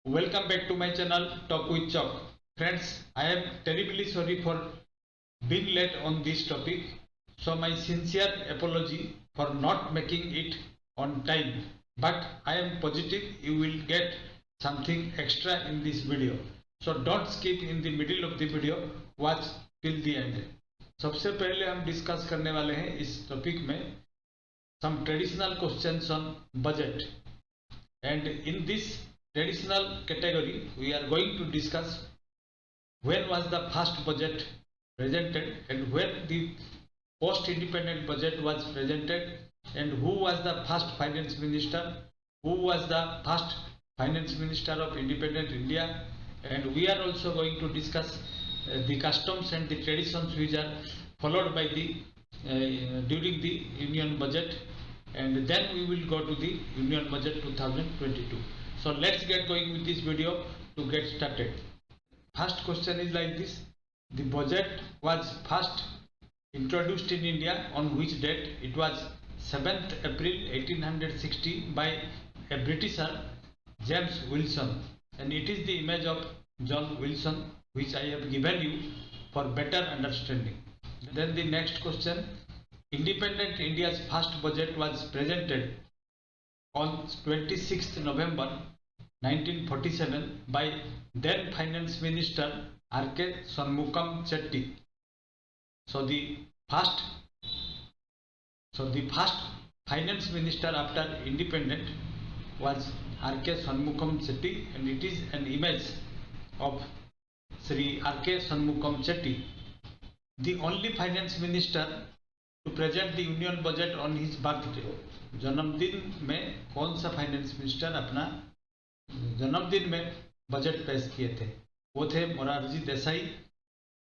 Welcome back to my channel Talk with Chalk. Friends, I am terribly sorry for being late on this topic. So my sincere apology for not making it on time. But I am positive you will get something extra in this video. So don't skip in the middle of the video. Watch till the end. सबसे पहले हम discuss करने वाले हैं इस topic में some traditional questions on budget, and in this traditional category we are going to discuss when was the first budget presented and when the post independent budget was presented and who was the first finance minister, who was the first finance minister of independent India, and we are also going to discuss the customs and the traditions which are followed by the during the union budget, and then we will go to the union budget 2022. So let's get going with this video to get started. First question is like this: the budget was first introduced in India on which date? It was 7th April 1860 by a Britisher, James Wilson, and it is the image of John Wilson which I have given you for better understanding. Then the next question: independent India's first budget was presented on 26th November 1947 by then Finance Minister R.K. Shanmugam Chetty. So the first Finance Minister after independent was R.K. Shanmugam Chetty, and it is an image of Sri R.K. Shanmugam Chetty, the only Finance Minister to present the union budget on his birthday. जन्मदिन में कौन सा finance minister अपना जन्मदिन में budget पेश किए थे? वो थे Morarji Desai,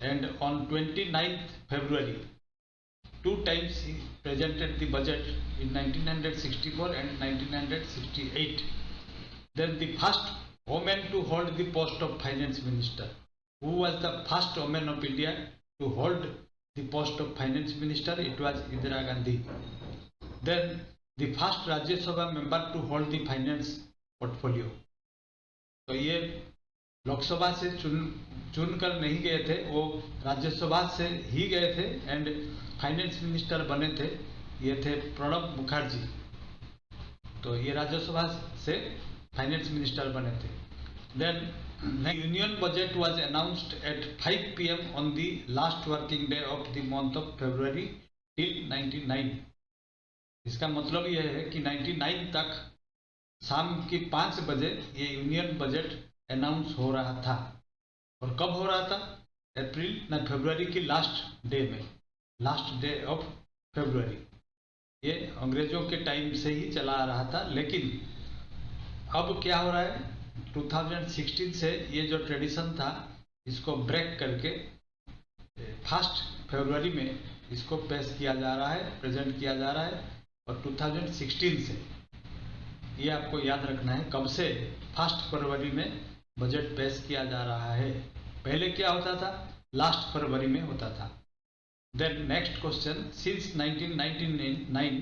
and on 29th February 2 times he presented the budget in 1964 and 1968. Then the first woman to hold the post of finance minister. Who was the first woman of India to hold the post of finance minister? It was Indira Gandhi. Then the first Rajya Sabha member to hold the finance portfolio. तो ये लोकसभा से चुनकर नहीं गए थे, वो राज्यसभा से ही गए थे एंड फाइनेंस मिनिस्टर बने थे, ये थे प्रणब मुखर्जी. तो ये राज्यसभा से फाइनेंस मिनिस्टर बने थे. Then the union budget was announced at 5 PM on the last working day of the month of February till 99. इसका मतलब यह है कि 99 तक शाम के 5 बजे ये यूनियन बजट अनाउंस हो रहा था. और कब हो रहा था? फरवरी की लास्ट डे में, लास्ट डे ऑफ फरवरी. ये अंग्रेजों के टाइम से ही चला आ रहा था, लेकिन अब क्या हो रहा है? 2016 से ये जो ट्रेडिशन था इसको ब्रेक करके 1 फरवरी में इसको पेश किया जा रहा है, प्रेजेंट किया जा रहा है. और 2016 से, ये आपको याद रखना है, कब से 1 फरवरी में बजट पेश किया जा रहा है. पहले क्या होता था? लास्ट फरवरी में होता था. Then next question: since 1999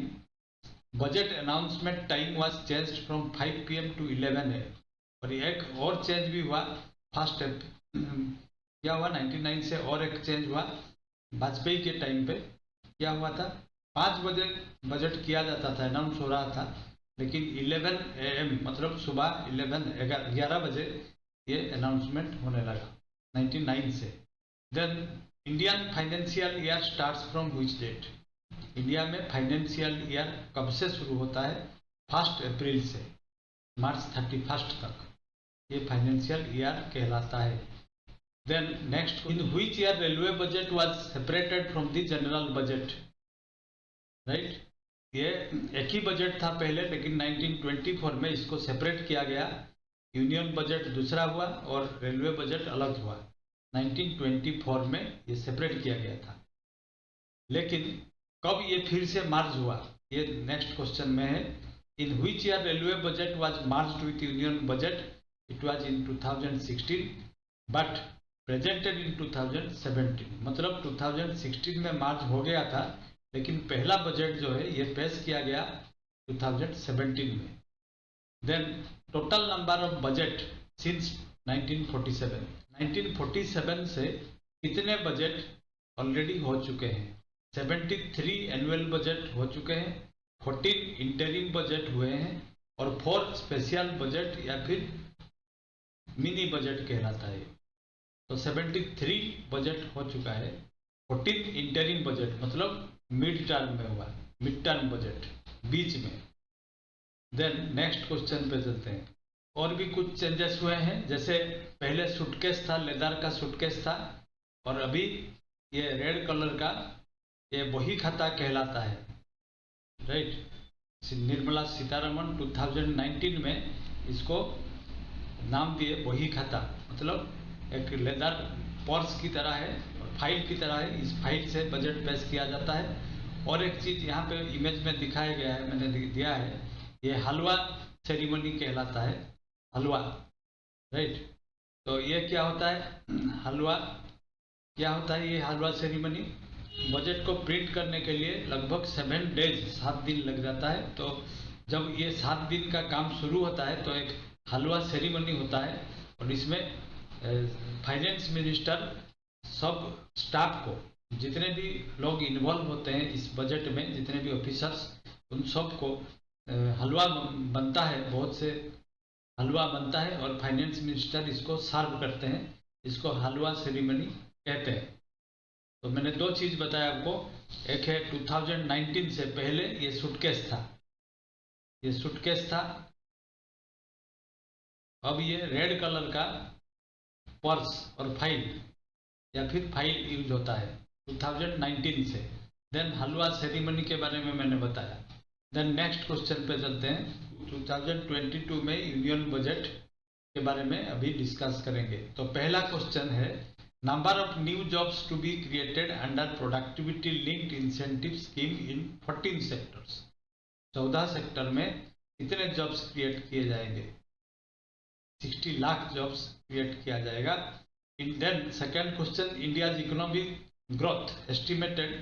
budget announcement time was changed from 5 PM to 11 AM. और एक और चेंज भी हुआ फर्स्ट. क्या हुआ? 99 से और एक चेंज हुआ वाजपेयी के टाइम पे. क्या हुआ था? 5 बजे बजट किया जाता था, अनाउंस हो रहा था, लेकिन 11 AM मतलब सुबह 11 बजे ये अनाउंसमेंट होने लगा 99 से. Then Indian financial year starts from which date? India में फाइनेंशियल ईयर कब से शुरू होता है? 1 अप्रैल से मार्च 31 तक ये फाइनेंशियल ईयर कहलाता है. Then next: in which year railway budget was separated from the general budget? Right, ये एक ही बजट था पहले, लेकिन 1924 में इसको सेपरेट किया गया. यूनियन बजट दूसरा हुआ और रेलवे बजट अलग हुआ. 1924 में ये सेपरेट किया गया था. लेकिन कब ये फिर से मार्ज हुआ? ये नेक्स्ट क्वेश्चन में है. In which year railway budget was merged with union budget? It was in 2016 but presented in 2017. मतलब 2016 में मार्च हो गया था, लेकिन पहला बजट जो है ये पेश किया गया 2017 में. Then total number of budget since 1947। 1947 से कितने बजट ऑलरेडी हो चुके हैं? 73 एनुअल बजट हो चुके हैं, 14 इंटरिम बजट हुए हैं और 4 स्पेशल बजट या फिर मिनी बजट कहलाता है। तो 73 बजट हो चुका है, 14 इंटरिम बजट मतलब मिड टर्म में हुआ, मिड टर्म बजट बीच में। देन नेक्स्ट क्वेश्चन पे चलते हैं। और भी कुछ चेंजेस हुए हैं, जैसे पहले सूटकेस था, लेदर का सूटकेस था, और अभी ये रेड कलर का ये बही खाता कहलाता है, राइट। निर्मला सीतारमण 2019 में इसको नाम दिए बही खाता, मतलब एक लेदर पर्स की तरह है और फाइल की तरह है, इस फाइल से बजट पेश किया जाता है। और एक चीज यहाँ पे इमेज में दिखाया गया है, मैंने दिया है, ये हलवा सेरिमनी कहलाता है, हलवा, राइट। तो ये क्या होता है हलवा, क्या होता है ये हलवा सेरिमनी? बजट को प्रिंट करने के लिए लगभग 7 डेज, 7 दिन लग जाता है। तो जब ये 7 दिन का काम शुरू होता है तो एक हलवा सेरिमनी होता है, और इसमें फाइनेंस मिनिस्टर सब स्टाफ को, जितने भी लोग इन्वॉल्व होते हैं इस बजट में, जितने भी ऑफिसर्स, उन सब को हलवा बनता है, बहुत से हलवा बनता है और फाइनेंस मिनिस्टर इसको सर्व करते हैं, इसको हलवा सेरिमनी कहते हैं। तो मैंने 2 चीज बताया आपको, एक है 2019 से पहले ये सूटकेस था, ये सूटकेस था, अब ये रेड कलर का पर्स और फाइल या फिर फाइल यूज होता है 2019 से। देन हलवा सेरिमनी के बारे में मैंने बताया। देन नेक्स्ट क्वेश्चन पे चलते हैं। 2022 में यूनियन बजट के बारे में अभी डिस्कस करेंगे। तो पहला क्वेश्चन है, number of new jobs to be created under productivity linked incentive scheme in 14 sectors. 14 sector में कितने जॉब्स क्रिएट किए जाएंगे? 60 लाख जॉब्स क्रिएट किया जाएगा। Then second question, India's economic growth estimated,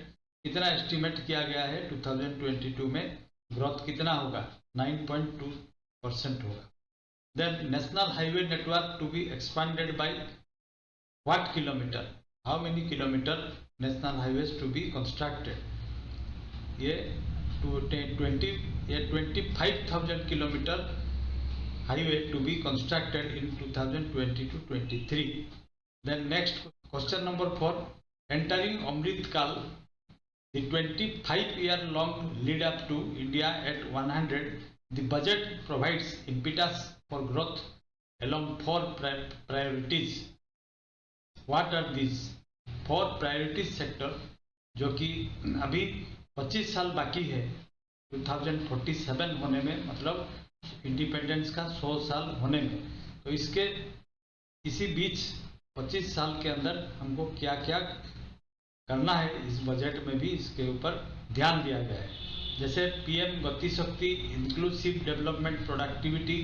कितना एस्टिमेट किया गया है 2022 में? ग्रोथ कितना होगा? 9.2% होगा। Then national highway network to be expanded by what kilometre? How many kilometre national highways to be constructed? ये 25,000 kilometre highway to be constructed in 2022-23. Then next question number 4, entering Amrit Kal, the 25-year-long lead up to India at 100, the budget provides impetus for growth along 4 priorities. What are these 4 priorities sector जो कि अभी 25 साल बाकी है 2047 होने में, मतलब independence का 100 साल होने में। तो इसके इसी बीच 25 साल के अंदर हमको क्या क्या करना है, इस बजट में भी इसके ऊपर ध्यान दिया गया है। जैसे PM Gati Shakti, inclusive development, productivity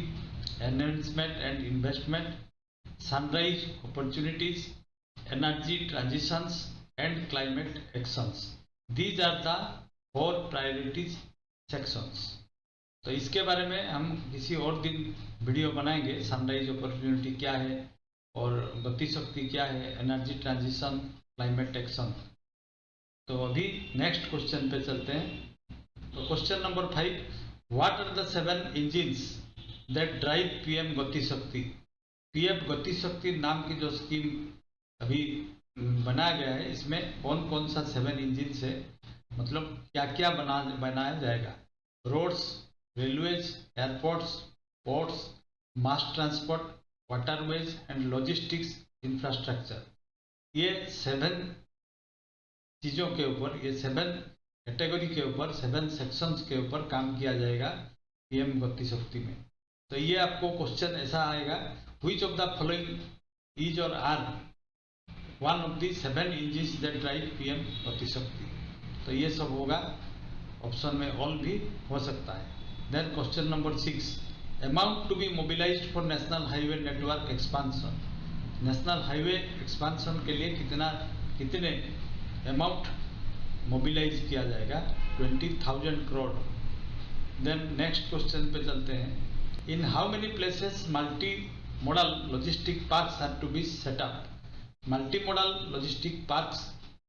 enhancement and investment, sunrise opportunities, energy transitions and climate actions, these are the 4 priorities sections. तो इसके बारे में हम किसी और दिन वीडियो बनाएंगे, सनराइज अपॉर्चुनिटी क्या है और गति शक्ति क्या है, एनर्जी ट्रांजिशन, क्लाइमेट एक्शन। तो अभी नेक्स्ट क्वेश्चन पे चलते हैं। तो question number 5, what are the 7 engines that drive PM Gati Shakti? PM Gati शक्ति नाम की जो स्कीम अभी बनाया गया है, इसमें कौन कौन सा 7 इंजिन्स है, मतलब क्या क्या बनाया जाएगा? Roads, railways, airports, ports, mass transport, waterways and logistics infrastructure. ये 7 चीजों के ऊपर, ये 7 कैटेगरी के ऊपर, 7 सेक्शंस के ऊपर काम किया जाएगा पीएम गति शक्ति में। तो ये आपको क्वेश्चन ऐसा आएगा, which of the following is और are one of the 7 engines that drive PM Gati Shakti? तो ये सब होगा, ऑप्शन में ऑल भी हो सकता है। Then question number 6, amount to be mobilised for national highway network expansion. National highway expansion के लिए कितने अमाउंट मोबिलाइज किया जाएगा? 20,000 करोड़। देन नेक्स्ट क्वेश्चन पे चलते हैं, in how many places multi modal logistic parks are to be set up. Multimodal logistic parks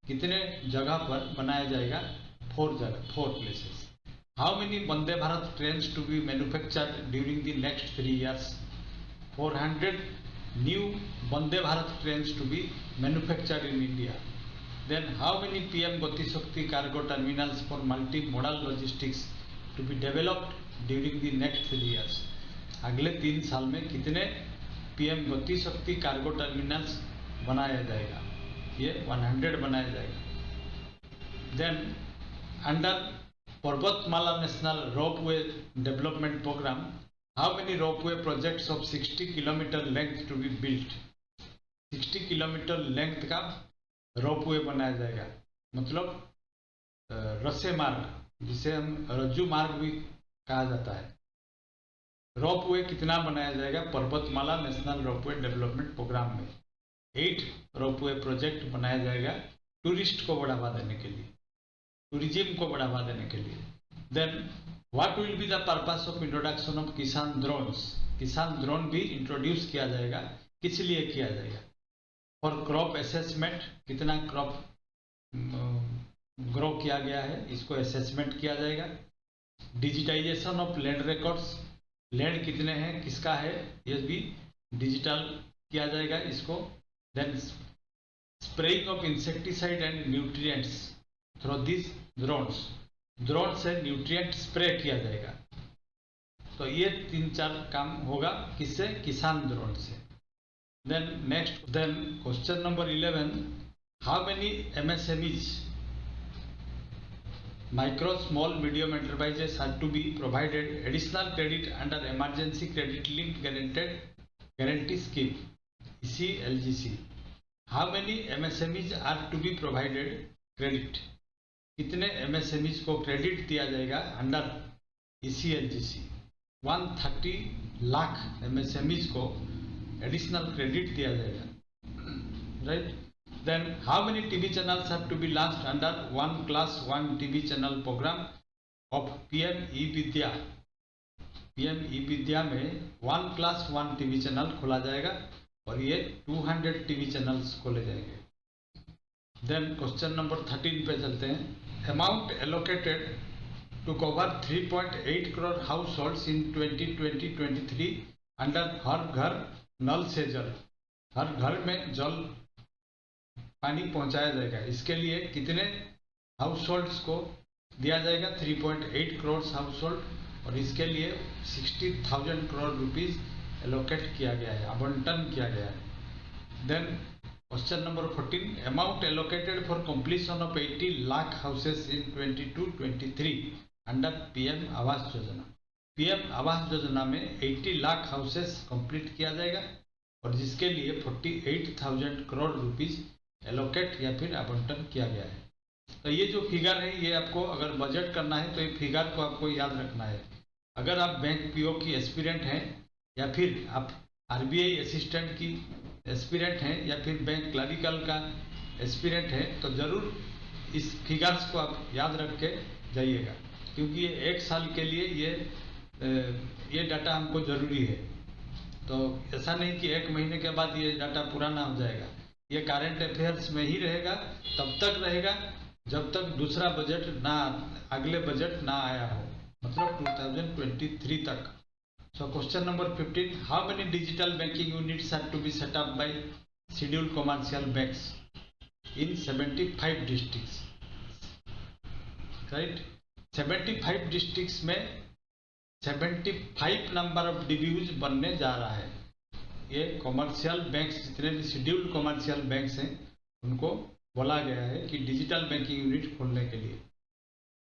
कितने जगह पर बनाया जाएगा? 4 जगह, 4 places. How many Vande Bharat trains to be manufactured during the next 3 years? 400 new Vande Bharat trains to be manufactured in India. Then how many PM Gati Shakti cargo terminals for multimodal logistics to be developed during the next 3 years? अगले 3 साल में कितने PM गति शक्ति cargo terminals बनाया जाएगा? ये 100 बनाया जाएगा. Then under Parvatmala national ropeway development programme, how many ropeway projects of 60 kilometre length to be built? 60 kilometre length का रोपवे बनाया जाएगा, मतलब रस्से मार्ग, जिसे हम रज्जू मार्ग भी कहा जाता है. रोपवे कितना बनाया जाएगा पर्वतमाला नेशनल रोपवे डेवलपमेंट प्रोग्राम में? 8 रोपवे प्रोजेक्ट बनाया जाएगा टूरिस्ट को बढ़ावा देने के लिए, टूरिज्म को बढ़ावा देने के लिए. Then what will be the purpose of introduction of Kisan drones? Kisan drone भी इंट्रोड्यूस किया जाएगा. किस लिए किया जाएगा? फॉर क्रॉप असेसमेंट, कितना क्रॉप ग्रो किया गया है इसको असेसमेंट किया जाएगा. Digitisation of land records, land कितने हैं, किसका है, ये भी डिजिटल किया जाएगा इसको. Then spraying of insecticide and nutrients through this drones, drone से न्यूट्रिएंट स्प्रे किया जाएगा. तो ये 3-4 काम होगा किससे? किसान ड्रोन से. Then next, then question number 11, how many MSMEs, micro, small, medium enterprises are to be provided additional credit under emergency credit linked guarantee scheme ECLGC. How many MSMEs are to be provided credit? कितने MSMEs को credit दिया जाएगा under ECLGC? 130 lakh MSMEs को additional credit दिया जाएगा, right. Then how many TV channels have to be launched under one class 1 TV channel program of PM E-Vidya? PM E-Vidya में 1 class 1 TV channel खोला जाएगा और ये 200 TV channels खोले जाएंगे. Then question number 13 पे चलते हैं. Amount allocated to cover 3.8 crore households in 2020-23 under हर घर नल से जल, हर घर में जल पानी पहुंचाया जाएगा. इसके लिए कितने हाउस होल्ड्स को दिया जाएगा? 3.8 करोड़ हाउस होल्ड, और इसके लिए 60,000 करोड़ रुपीज एलोकेट किया गया है, आवंटन किया गया है. Then question number 14, amount allocated for completion of 80 lakh houses in 22-23 under PM Awas योजना. PM आवास योजना में 80 लाख हाउसेस कंप्लीट किया जाएगा और जिसके लिए 48,000 करोड़ रुपीज एलोकेट या फिर आवंटन किया गया है. तो ये जो फिगर है ये आपको अगर बजट करना है तो ये फिगर को आपको याद रखना है. अगर आप बैंक PO की एस्पिरेंट हैं या फिर आप RBI असिस्टेंट की एस्पिरेंट हैं या फिर बैंक क्लरिकल का एस्पिरेंट है तो ज़रूर इस फिगर्स को आप याद रख के जाइएगा, क्योंकि ये 1 साल के लिए ये डाटा हमको ज़रूरी है. तो ऐसा नहीं कि 1 महीने के बाद ये डाटा पुराना हो जाएगा. ये करंट अफेयर्स में ही रहेगा, तब तक रहेगा जब तक दूसरा बजट ना, अगले बजट ना आया हो, मतलब 2023 तक. So question number 15, how many digital banking units are to be set up by scheduled commercial banks in 75 districts, right. 75 districts में 75 नंबर ऑफ DBUs बनने जा रहा है. ये कमर्शियल बैंक्स, जितने भी शेड्यूल्ड कमर्शियल बैंक्स हैं उनको बोला गया है कि डिजिटल बैंकिंग यूनिट खोलने के लिए.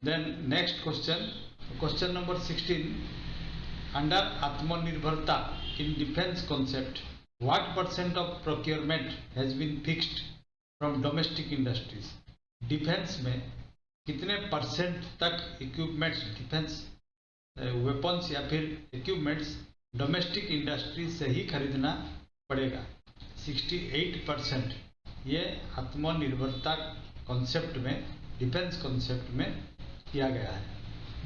Then next question, question number 16, under आत्मनिर्भरता in defence concept what % of procurement has been fixed from domestic industries? Defence में कितने % तक इक्विपमेंट्स, डिफेंस वेपन्स या फिर इक्विपमेंट्स डोमेस्टिक इंडस्ट्री से ही खरीदना पड़ेगा? 68% ये आत्मनिर्भरता कॉन्सेप्ट में, डिफेंस कॉन्सेप्ट में किया गया है.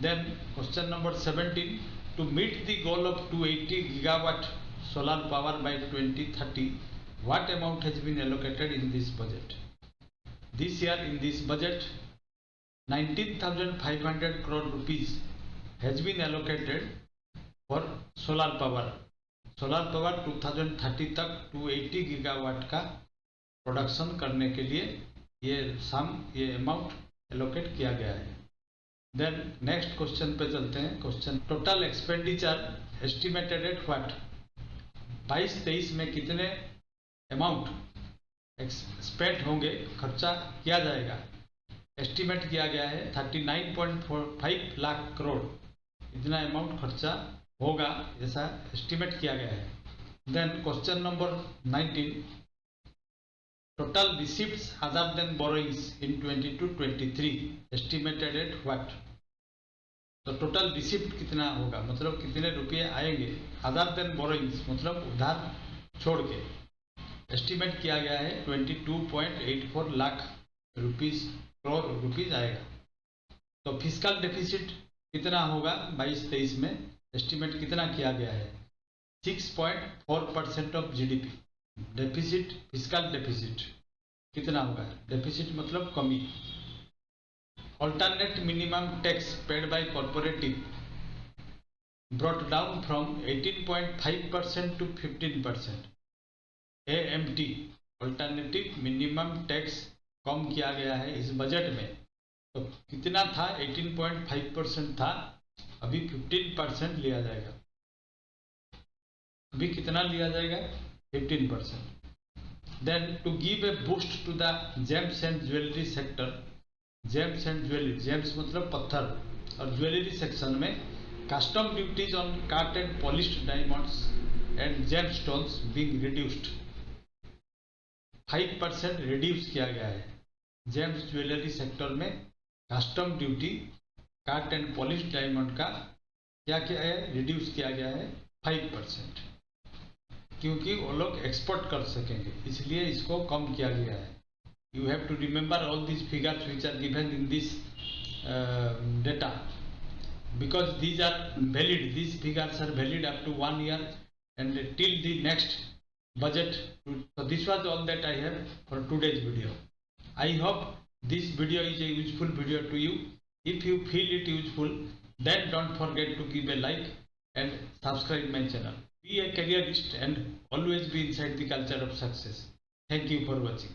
Then question number 17, to meet the goal of 280 gigawatt solar power by 2030, what amount has been allocated in this budget? This year in this budget 19,500 crore rupees has been allocated for solar power. Solar power 2030 तक 280 gigawatt का production करने के लिए ये amount allocate किया गया है। Then next question पे चलते हैं। Question, total expenditure estimated at what? 22-23 में कितने अमाउंट स्पेंड होंगे, खर्चा किया जाएगा? एस्टिमेट किया गया है 39.45 लाख करोड़, इतना अमाउंट खर्चा होगा ऐसा एस्टिमेट किया गया है। Then question number 19, total receipts other than borrowings in 22-23 estimated at what? तो टोटल रिसीप्ट कितना होगा, मतलब कितने रुपये आएंगे, अदर देन बोरोइंग्स मतलब उधार छोड़ के, एस्टिमेट किया गया है 22.84 लाख करोड़ रुपीज आएगा। तो फिस्कल डेफिसिट कितना होगा 22-23 में, एस्टिमेट कितना किया गया है? 6.4% of GDP. Deficit, fiscal deficit कितना होगा? डेफिसिट मतलब कमी। Alternate minimum tax paid by corporative brought down from 18.5% to 15%। AMT alternative minimum tax कम किया गया है इस बजट में। तो कितना था? 18.5% था, अभी 15% लिया जाएगा। अभी कितना लिया जाएगा? 15%। Then to give a boost to the gems and jewellery sector, gems and jewellery, gems मतलब पत्थर और ज्वेलरी सेक्शन में custom duties on cut and polished diamonds and gem stones being reduced, 5% reduce किया गया है। जेम्स ज्वेलरी सेक्टर में custom duty cut and polish diamond का क्या किया है? रिड्यूस किया गया है 5%, क्योंकि वो लोग एक्सपोर्ट कर सकेंगे, इसलिए इसको कम किया गया है। You have to remember all this figures which are given in this data because these are valid, these figures are valid up to 1 year and till the next budget. So this was all that I have for today's video. I hope this video is a useful video to you. If you feel it useful, then don't forget to give a like and subscribe my channel. Be a careerist and always be inside the culture of success. Thank you for watching.